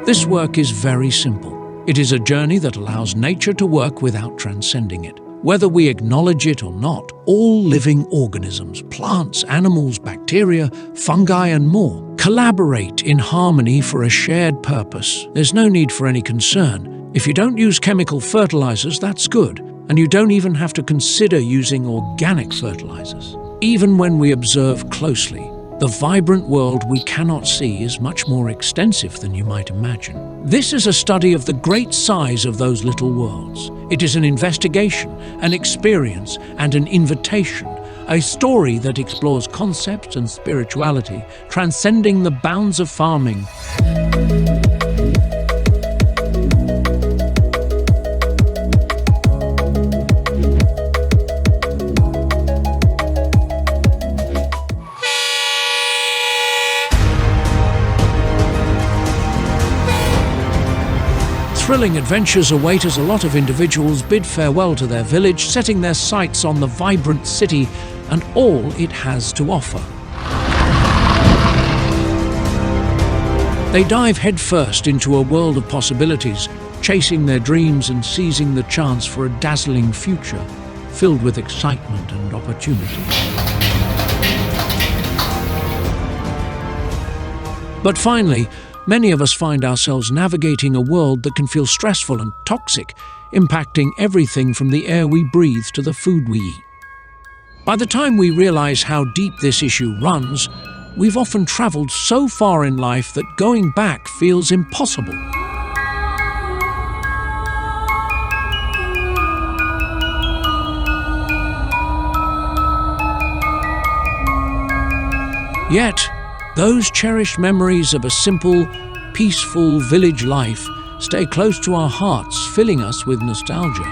This work is very simple. It is a journey that allows nature to work without transcending it. Whether we acknowledge it or not, all living organisms, plants, animals, bacteria, fungi and more, collaborate in harmony for a shared purpose. There's no need for any concern. If you don't use chemical fertilizers, that's good. And you don't even have to consider using organic fertilizers. Even when we observe closely, the vibrant world we cannot see is much more extensive than you might imagine. This is a study of the great size of those little worlds. It is an investigation, an experience, and an invitation, a story that explores concepts and spirituality, transcending the bounds of farming. Thrilling adventures await as a lot of individuals bid farewell to their village, setting their sights on the vibrant city and all it has to offer. They dive headfirst into a world of possibilities, chasing their dreams and seizing the chance for a dazzling future filled with excitement and opportunity. But finally, many of us find ourselves navigating a world that can feel stressful and toxic, impacting everything from the air we breathe to the food we eat. By the time we realize how deep this issue runs, we've often traveled so far in life that going back feels impossible. Yet, those cherished memories of a simple, peaceful village life stay close to our hearts, filling us with nostalgia.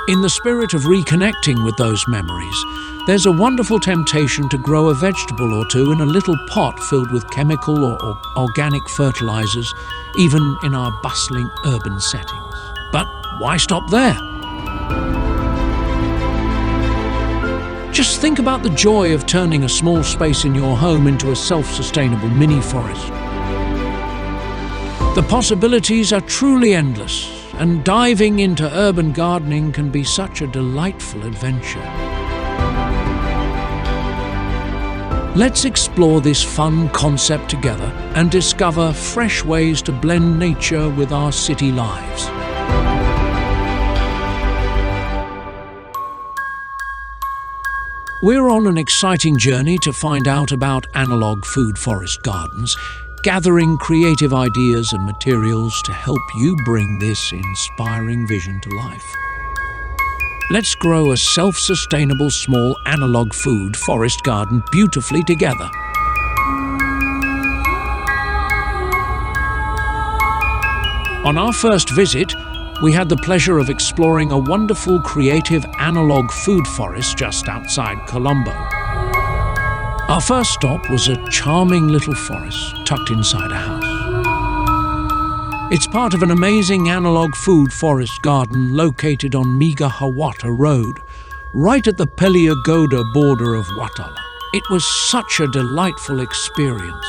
In the spirit of reconnecting with those memories, there's a wonderful temptation to grow a vegetable or two in a little pot filled with chemical or organic fertilizers, even in our bustling urban settings. But why stop there? Just think about the joy of turning a small space in your home into a self-sustainable mini-forest. The possibilities are truly endless, and diving into urban gardening can be such a delightful adventure. Let's explore this fun concept together and discover fresh ways to blend nature with our city lives. We're on an exciting journey to find out about analog food forest gardens, gathering creative ideas and materials to help you bring this inspiring vision to life. Let's grow a self-sustainable small analog food forest garden beautifully together. On our first visit, we had the pleasure of exploring a wonderful creative analog food forest just outside Colombo. Our first stop was a charming little forest tucked inside a house. It's part of an amazing analog food forest garden located on Migahawata Road, right at the Peliagoda border of Watala. It was such a delightful experience.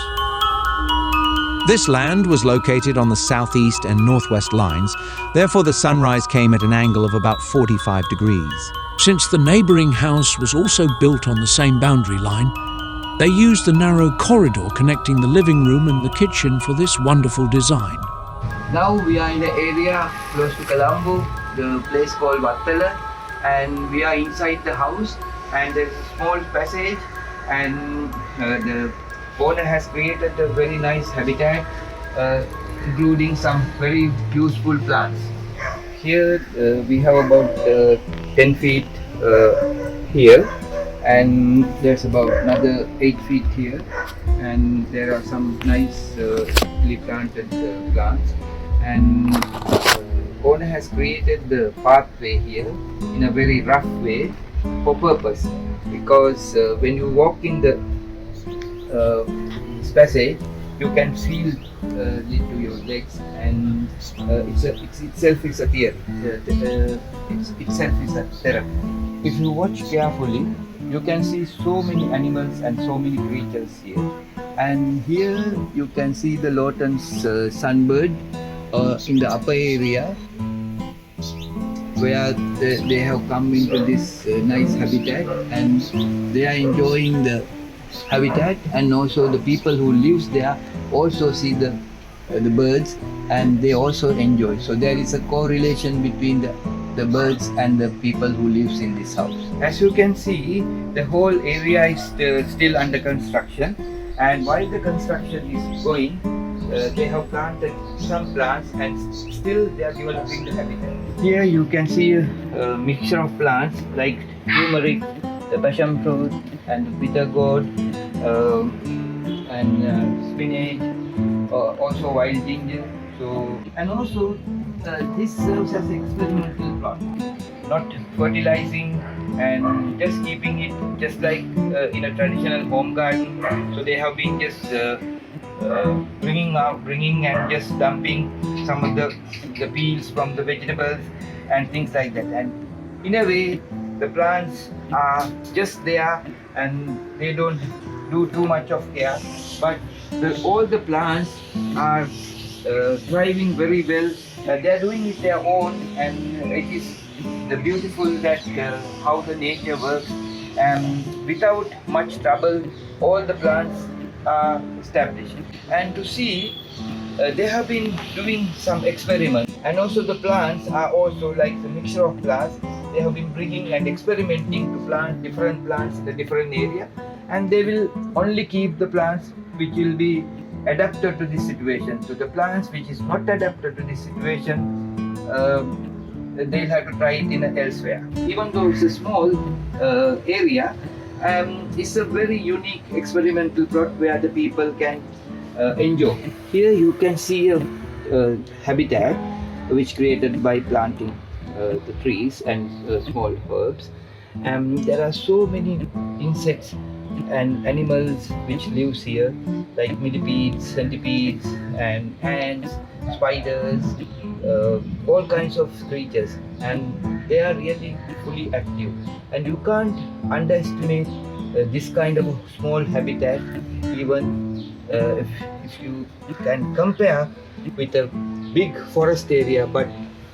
This land was located on the southeast and northwest lines, therefore the sunrise came at an angle of about 45 degrees. Since the neighbouring house was also built on the same boundary line, they used the narrow corridor connecting the living room and the kitchen for this wonderful design. Now we are in the area close to Colombo, the place called Watala, and we are inside the house, and there's a small passage, and the owner has created a very nice habitat, including some very useful plants. Here we have about 10 feet here, and there's about another 8 feet here, and there are some nicely planted plants, and owner has created the pathway here in a very rough way for purpose, because when you walk in the passage, you can feel it to your legs, and itself is a theory. Itself is a therapy. if you watch carefully, you can see so many animals and so many creatures here. And here you can see the Lawton's sunbird in the upper area, where they have come into this nice habitat, and they are enjoying the habitat, and also the people who lives there also see the birds, and they also enjoy. So there is a correlation between the birds and the people who lives in this house. As you can see, the whole area is still under construction, and while the construction is going, they have planted some plants and still they are developing the habitat. Here you can see a mixture of plants like turmeric, the passion fruit, and the bitter gourd, and spinach, also wild ginger. So, and also this serves as an experimental plot, not fertilizing and just keeping it just like in a traditional home garden. So they have been just bringing and just dumping some of the peels from the vegetables and things like that. And in a way, the plants are just there and they don't do too much of care, but all the plants are thriving very well. They are doing it their own, and it is the beautiful that how the nature works, and without much trouble all the plants are established. And to see, they have been doing some experiments, and also the plants are also like the mixture of plants. They have been bringing and experimenting to plant different plants in a different area, and they will only keep the plants which will be adapted to this situation. So the plants which is not adapted to this situation, they'll have to try it in elsewhere. Even though it's a small area, it's a very unique experimental plot where the people can enjoy. Here you can see a habitat which created by planting the trees and small herbs. There are so many insects and animals which lives here, like millipedes, centipedes, and ants, spiders, all kinds of creatures, and they are really fully active. And you can't underestimate this kind of a small habitat, even if you can compare with a big forest area. But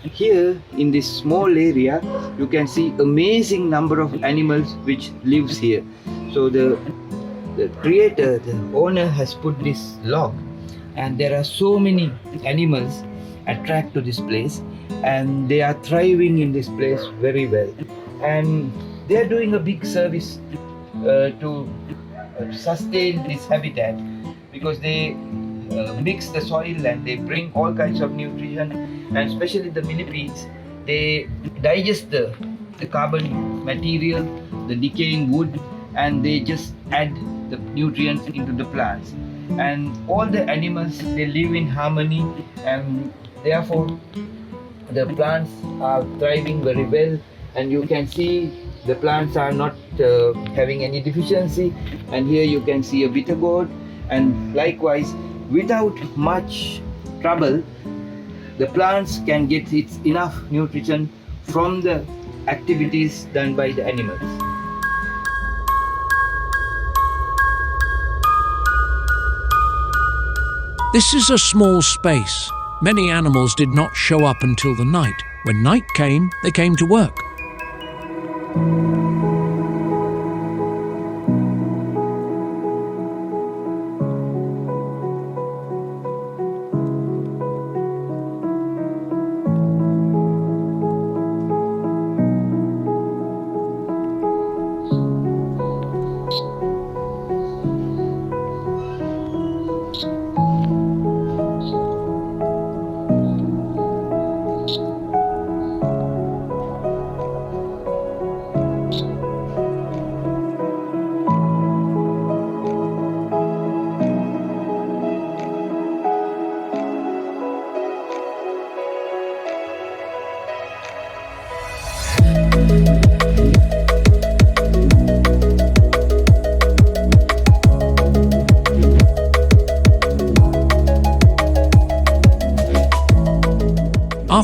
here in this small area you can see amazing number of animals which lives here. So the creator, the owner, has put this log, and there are so many animals attract to this place, and they are thriving in this place very well, and they are doing a big service to sustain this habitat, because they mix the soil and they bring all kinds of nutrition, and especially the millipedes, they digest the carbon material, the decaying wood, and they just add the nutrients into the plants. And all the animals, they live in harmony, and therefore the plants are thriving very well. And you can see the plants are not having any deficiency. And here you can see a bitter gourd, and likewise, without much trouble, the plants can get enough nutrition from the activities done by the animals. This is a small space. Many animals did not show up until the night. When night came, they came to work.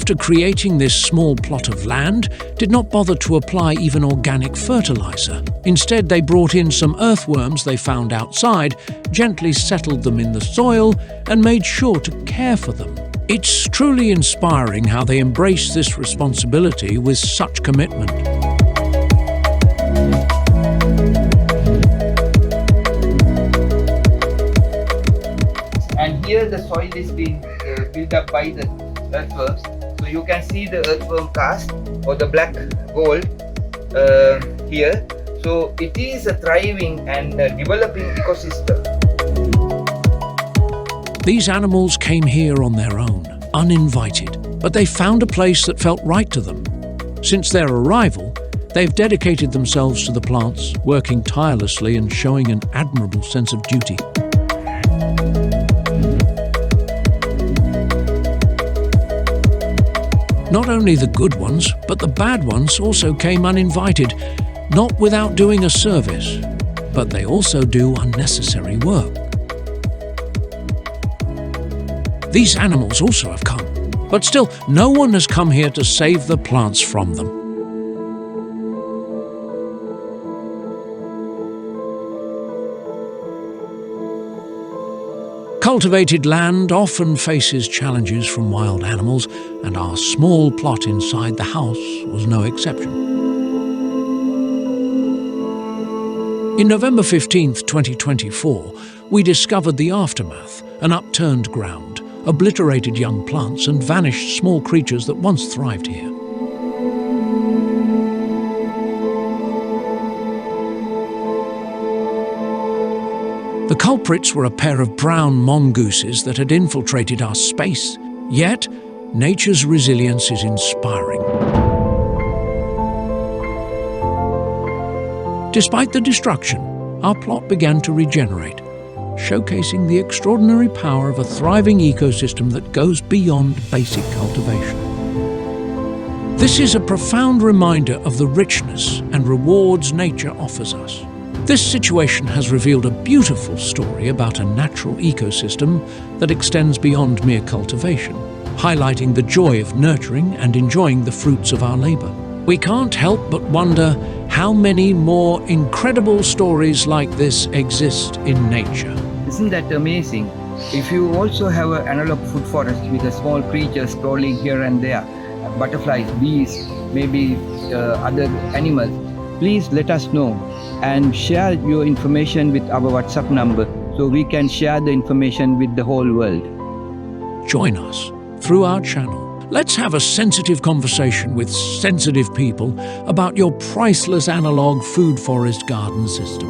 after creating this small plot of land, did not bother to apply even organic fertilizer. Instead, they brought in some earthworms they found outside, gently settled them in the soil, and made sure to care for them. It's truly inspiring how they embrace this responsibility with such commitment. And here the soil is being built up by the earthworms. So you can see the earthworm cast or the black gold here. So it is a thriving and developing ecosystem. These animals came here on their own, uninvited, but they found a place that felt right to them. Since their arrival, they've dedicated themselves to the plants, working tirelessly and showing an admirable sense of duty. Not only the good ones, but the bad ones also came uninvited, not without doing a service, but they also do unnecessary work. These animals also have come, but still no one has come here to save the plants from them. Cultivated land often faces challenges from wild animals, and our small plot inside the house was no exception. In November 15th, 2024, we discovered the aftermath, an upturned ground, obliterated young plants and vanished small creatures that once thrived here. The culprits were a pair of brown mongooses that had infiltrated our space. Yet, nature's resilience is inspiring. Despite the destruction, our plot began to regenerate, showcasing the extraordinary power of a thriving ecosystem that goes beyond basic cultivation. This is a profound reminder of the richness and rewards nature offers us. This situation has revealed a beautiful story about a natural ecosystem that extends beyond mere cultivation, highlighting the joy of nurturing and enjoying the fruits of our labor. We can't help but wonder how many more incredible stories like this exist in nature. Isn't that amazing? If you also have an analog food forest with a small creatures crawling here and there, butterflies, bees, maybe other animals, please let us know and share your information with our WhatsApp number so we can share the information with the whole world. Join us through our channel. Let's have a sensitive conversation with sensitive people about your priceless analog food forest garden system.